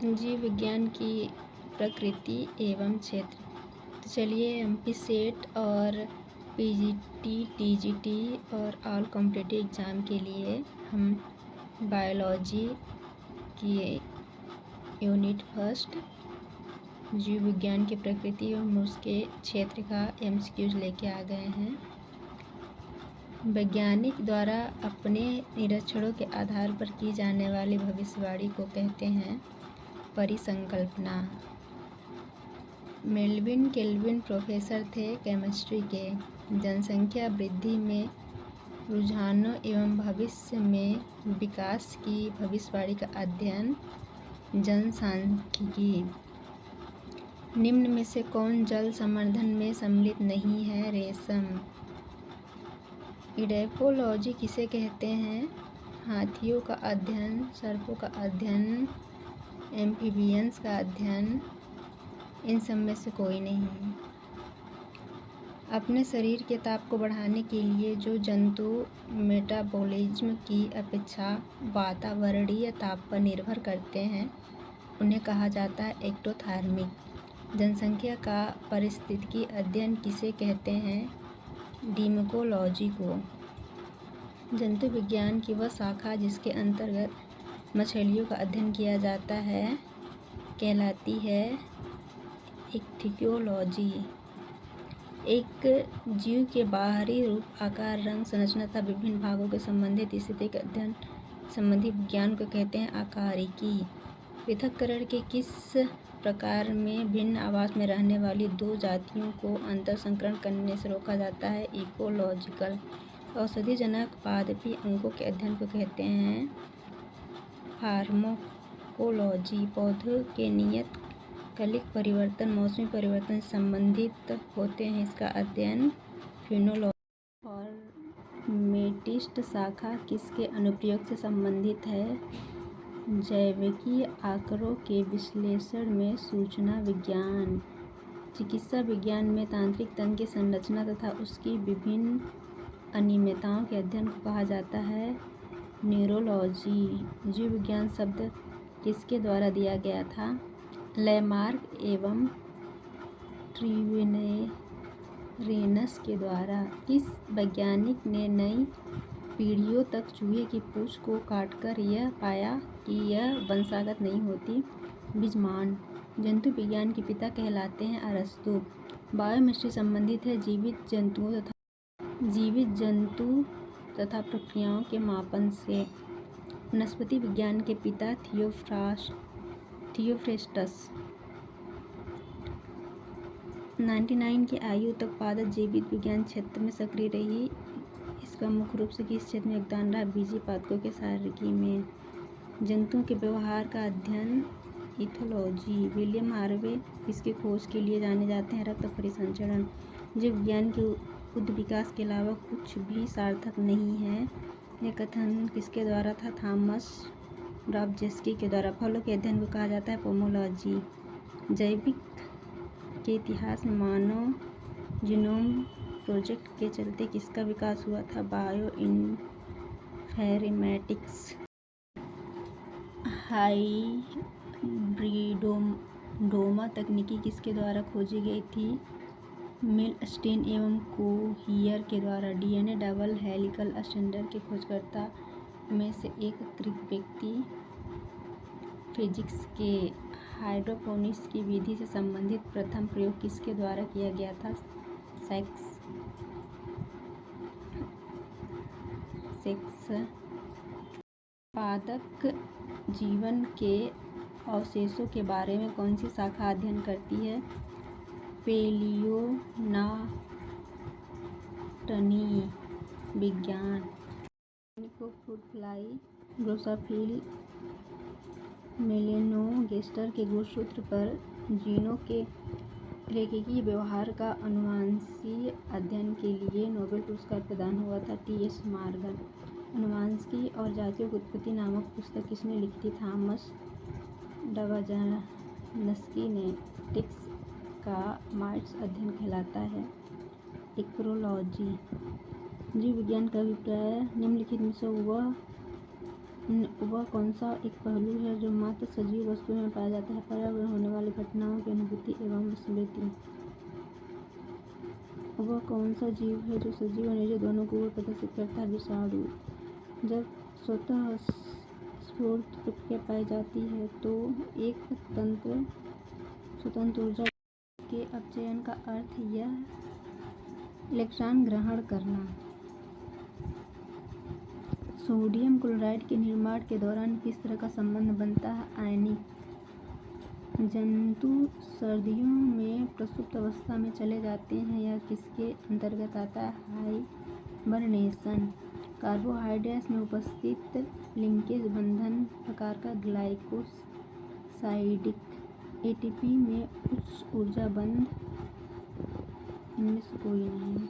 जीव विज्ञान की प्रकृति एवं क्षेत्र। तो चलिए एमपी-सेट और पीजीटी, टीजीटी और ऑल कॉम्पिटिटिव एग्ज़ाम के लिए हम बायोलॉजी की यूनिट फर्स्ट जीव विज्ञान की प्रकृति एवं उसके क्षेत्र का एमसीक्यूज लेके आ गए हैं। वैज्ञानिक द्वारा अपने निरीक्षणों के आधार पर की जाने वाली भविष्यवाणी को कहते हैं परिसंकल्पना। मेल्विन केल्विन प्रोफेसर थे केमिस्ट्री के। जनसंख्या वृद्धि में रुझानों एवं भविष्य में विकास की भविष्यवाणी का अध्ययन जनसांख्यिकी। निम्न में से कौन जल संवर्धन में सम्मिलित नहीं है? रेशम। इडेफोलॉजी किसे कहते हैं? हाथियों का अध्ययन, सर्पों का अध्ययन, एम्फीबियंस का अध्ययन। इन सब में से कोई नहीं। अपने शरीर के ताप को बढ़ाने के लिए जो जंतु मेटाबॉलिज्म की अपेक्षा वातावरणीय ताप पर निर्भर करते हैं उन्हें कहा जाता है एक्टोथर्मिक। जनसंख्या का पारिस्थितिकी अध्ययन किसे कहते हैं? डीमोकोलॉजी को। जंतु विज्ञान की वह शाखा जिसके अंतर्गत मछलियों का अध्ययन किया जाता है कहलाती है इक्थियोलॉजी। एक जीव के बाहरी रूप, आकार, रंग, संरचना तथा विभिन्न भागों के संबंधित स्थिति के अध्ययन संबंधी विज्ञान को कहते हैं आकारिकी। पृथक्करण के किस प्रकार में भिन्न आवास में रहने वाली दो जातियों को अंतर संकरण करने से रोका जाता है? इकोलॉजिकल। औषधिजनक पादपी अंगों के अध्ययन को कहते हैं फार्माकोलॉजी। पौधों के नियतकालिक परिवर्तन मौसमी परिवर्तन से संबंधित होते हैं, इसका अध्ययन फिनोलॉजी। और मेटिस्ट शाखा किसके अनुप्रयोग से संबंधित है? जैविकीय आंकड़ों के विश्लेषण में सूचना विज्ञान। चिकित्सा विज्ञान में तांत्रिक तंत्र की संरचना तथा उसकी विभिन्न अनियमितताओं के अध्ययन को कहा जाता है न्यूरोलॉजी। जीव विज्ञान शब्द किसके द्वारा दिया गया था? लैमार्क एवं ट्रिवेनेरेनस के द्वारा। किस वैज्ञानिक ने नई पीढ़ियों तक चूहे की पूंछ को काटकर यह पाया कि यह वंशागत नहीं होती? बिजमान। जंतु विज्ञान के पिता कहलाते हैं अरस्तु। बायोकेमिस्ट्री संबंधित है जीवित जंतु तथा प्रक्रियाओं के मापन से। वनस्पति विज्ञान के पिता थियोफ्रेस्टस। 99 की आयु तक पादप जीवित विज्ञान क्षेत्र में सक्रिय रही। इसका मुख्य रूप से किस क्षेत्र में योगदान रहा? बीजीय पादपों के शारीरिकी में। जंतुओं के व्यवहार का अध्ययन इथोलॉजी। विलियम हार्वे इसकी खोज के लिए जाने जाते हैं रक्त परिसंचरण। जीव विज्ञान के उद् विकास के अलावा कुछ भी सार्थक नहीं है, यह कथन किसके द्वारा था? थॉमस डाब्जेस्की के द्वारा। फलों के अध्ययन को कहा जाता है पोमोलॉजी। जैविक के इतिहास में मानव जीनोम प्रोजेक्ट के चलते किसका विकास हुआ था? Bio informatics. हाइब्रिडोमा तकनीकी किसके द्वारा खोजी गई थी? मिलस्टीन एवं कोहियर के द्वारा। डीएनए डबल हेलिकल स्ट्रैंड के खोजकर्ता में से एक ग्रीक व्यक्ति। फिजिक्स के हाइड्रोपोनिक्स की विधि से संबंधित प्रथम प्रयोग किसके द्वारा किया गया था? सेक्स। पादप जीवन के अवशेषों के बारे में कौन सी शाखा अध्ययन करती है? पेलियोनाटनी विज्ञान। फ्रूट फ्लाई, ड्रोसोफिला, मेलेनोगेस्टर के गुणसूत्र पर जीनों के रेखीय व्यवहार का आनुवंशिक अध्ययन के लिए नोबेल पुरस्कार प्रदान हुआ था टी.एस. मॉर्गन। आनुवंशिकी और जातियों की उत्पत्ति नामक पुस्तक किसने लिखी थी? थॉमस डबझानस्की ने। टिक्स का माइट्स अध्ययन कहलाता है इक्रोलॉजी। जीव विज्ञान का अभिप्राय निम्नलिखित में से वह वह कौन सा एक पहलू है जो मात्र सजीव वस्तुओं में पाया जाता है? पर्यावरण में होने वाली घटनाओं की अनुभूति एवं स्मृति। वह कौन सा जीव है जो सजीव और निर्जीव दोनों को प्रदर्शित करता है? विषाणु। जब स्वतः स्फूर्त प्रक्रिया पाई जाती है तो एक स्वतंत्र ऊर्जा के अपचयन का अर्थ यह इलेक्ट्रॉन ग्रहण करना। सोडियम क्लोराइड के निर्माण के दौरान किस तरह का संबंध बनता है? आयनिक। जंतु सर्दियों में प्रसुप्त अवस्था में चले जाते हैं, यह किसके अंतर्गत आता है? हाइबरनेशन। कार्बोहाइड्रेट्स में उपस्थित लिंकेज बंधन प्रकार का ग्लाइकोसाइडिक। एटीपी में उच्च ऊर्जा बंध इनमें से कोई नहीं।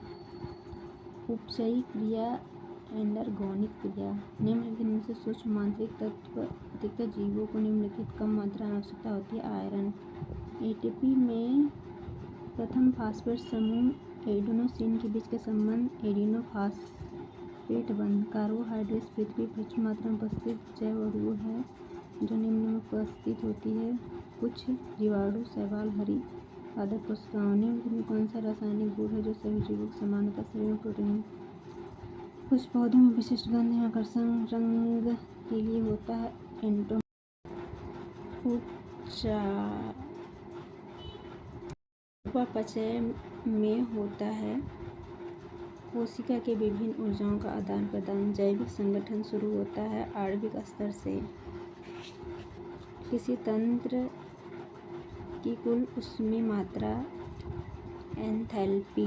उपचयी क्रिया एंडरगोनिक क्रिया। निम्नलिखित में से सूक्ष्म आंतरिक तत्व अधिकतर जीवों को निम्नलिखित कम मात्रा में आवश्यकता होती है। आयरन। एटीपी में प्रथम फास्फेट समूह एडेनोसिन के बीच के संबंध एडिनोफास्फेट बंध। कार्बोहाइड्रेट्स पृथ्वी पर उच्च मात्रा में उपस्थित जैव अणु है जो निम्न में उपस्थित होती है। कुछ जीवाणु, शैवाल, हरी पादप कोशिकाओं। निम्नलिखित में कौन सा रासायनिक गुण है जो सभी जीवों की समानता शरीर में प्रोटीन? कुछ पौधों में विशिष्ट गंध एवं आकर्षक रंग के लिए होता है। उपापचय में होता है। कोशिका के विभिन्न ऊर्जाओं का आदान प्रदान। जैविक संगठन शुरू होता है आणविक स्तर से। किसी तंत्र की कुल ऊष्मीय मात्रा एंथैल्पी।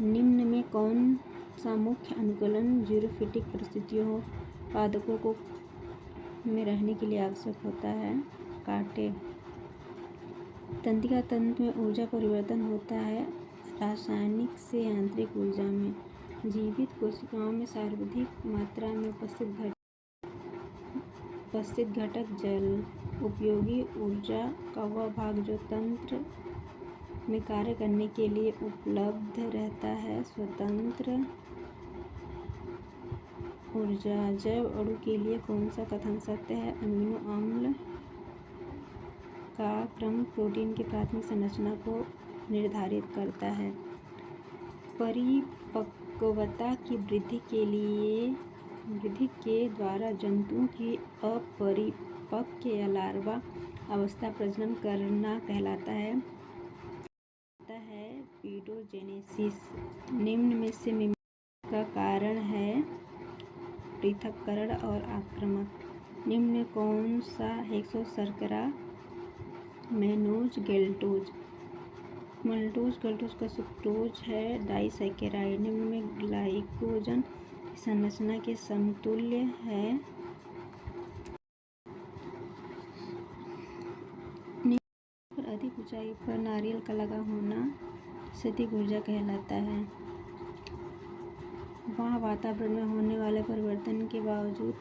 निम्न में कौन सा मुख्य अनुकूलन ज़ीरोफिटिक परिस्थितियों पादपों को में रहने के लिए आवश्यक होता है? कांटे। तंत्रिका तंत्र में ऊर्जा परिवर्तन होता है रासायनिक से यांत्रिक ऊर्जा में। जीवित कोशिकाओं में सर्वाधिक मात्रा में उपस्थित घटक जल। उपयोगी ऊर्जा का वह भाग जो तंत्र में कार्य करने के लिए उपलब्ध रहता है। स्वतंत्र ऊर्जा। जैव अणु के लिए कौन सा कथन सत्य है? अमीनो अम्ल का क्रम प्रोटीन की प्राथमिक संरचना को निर्धारित करता है। परिपक्वता की वृद्धि के द्वारा जंतुओं की अपरिपक्व या लार्वा अवस्था प्रजनन करना कहलाता है पीडोजेनेसिस। निम्न में से मिमिक्री का कारण है पृथक्करण और आक्रामक। निम्न में कौन सा हेक्सोशर्करा मैनोज गेल्टोज? मल्टोज गल्टोज का सुक्रोज है डाइसैकेराइड। निम्न में ग्लाइकोजन की संरचना के समतुल्य है। पर अधिक ऊंचाई पर नारियल का लगा होना स्थैतिक ऊर्जा कहलाता है। वहाँ वातावरण में होने वाले परिवर्तन के बावजूद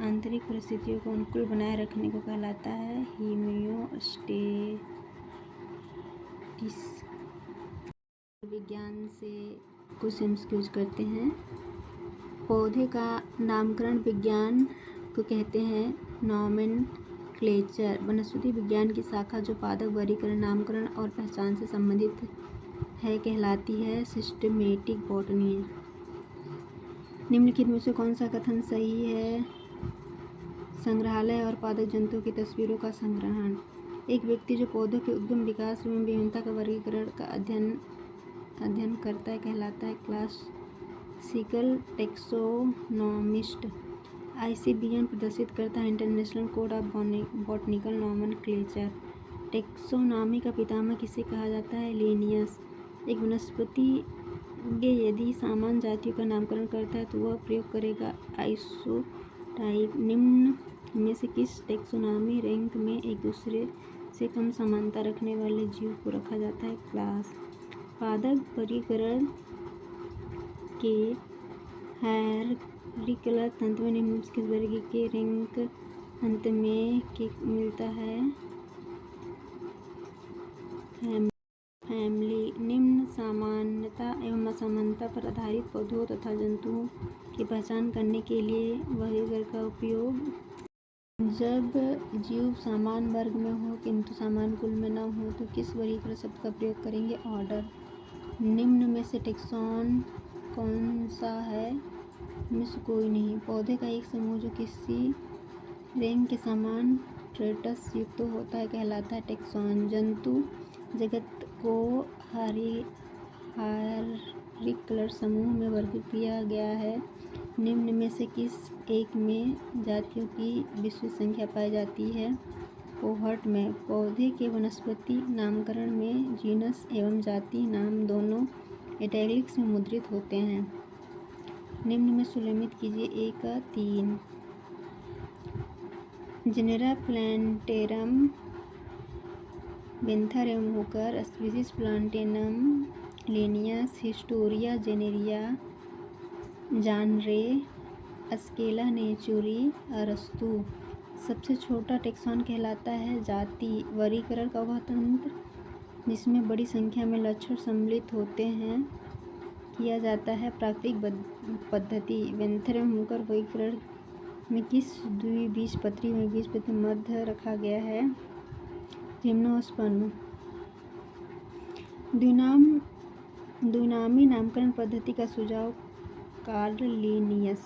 आंतरिक परिस्थितियों को अनुकूल बनाए रखने को कहलाता है होमियोस्टेसिस। विज्ञान से कुछ एमसीक्यूज करते हैं। पौधे का नामकरण विज्ञान को कहते हैं नॉमेनक्लेचर। वनस्पति विज्ञान की शाखा जो पादप वर्गीकरण, नामकरण और पहचान से संबंधित है कहलाती है सिस्टेमेटिक बॉटनी। निम्नलिखित में से कौन सा कथन सही है? संग्रहालय और पादप जंतुओं की तस्वीरों का संग्रहण। एक व्यक्ति जो पौधों के उद्गम, विकास एवं विभिन्नता का वर्गीकरण का अध्ययन करता है कहलाता है क्लासिकल टेक्सोनोमिस्ट। ICBN प्रदर्शित करता है international code of botanical nomenclature. Taxonomy का पितामह किसे कहा जाता है? लिनियस। एक वनस्पति यदि समान जातियों का नामकरण करता है तो वह प्रयोग करेगा आइसोटाइप। निम्न में से किस टेक्सोनॉमी रैंक में एक दूसरे से कम समानता रखने वाले जीव को रखा जाता है? क्लास। पादप वर्गीकरण के हायरार्किकल तंत्र में निम्न किस वर्ग के रैंक अंत में मिलता है? फैमिली। निम्न समानता एवं असमानता पर आधारित पौधों तथा जंतुओं की पहचान करने के लिए वर्गीकरण का उपयोग। जब जीव समान वर्ग में हो किंतु समान कुल में न हो तो किस वर्गीकरण शब्द का प्रयोग करेंगे? ऑर्डर। निम्न में से टैक्सॉन कौन सा है? इनमें से कोई नहीं। पौधे का एक समूह जो किसी रैंक के समान ट्रेट्स युक्त होता है कहलाता है टैक्सॉन। जंतु जगत को हायरार्किकल समूह में वर्गीकृत किया गया है। निम्न में से किस एक में जातियों की विस्तृत संख्या पाई जाती है? कोहर्ट में। पौधे के वनस्पति नामकरण में जीनस एवं जाति नाम दोनों इटैलिक्स में मुद्रित होते हैं। निम्न में सुमेलित कीजिए। 1-3 जेनेरा प्लांटेरम बेंथर एवं Hooker, species प्लांटेनम Linnaeus, Historia Janeiro, जानरे, अस्केला नेचुरी, अरस्तु। सबसे छोटा टैक्सॉन कहलाता है जाति। वर्गीकरण का वह तंत्र जिसमें बड़ी संख्या में लक्षण सम्मिलित होते हैं किया जाता है प्राकृतिक पद्धति। बेंथर एवं हुकर वर्गीकरण में किस द्विबीजपत्री में बीजपत्री मध्य रखा गया है? जिम्नोस्पर्म। द्विनामी नामकरण पद्धति का सुझाव कार्ल लिनियस।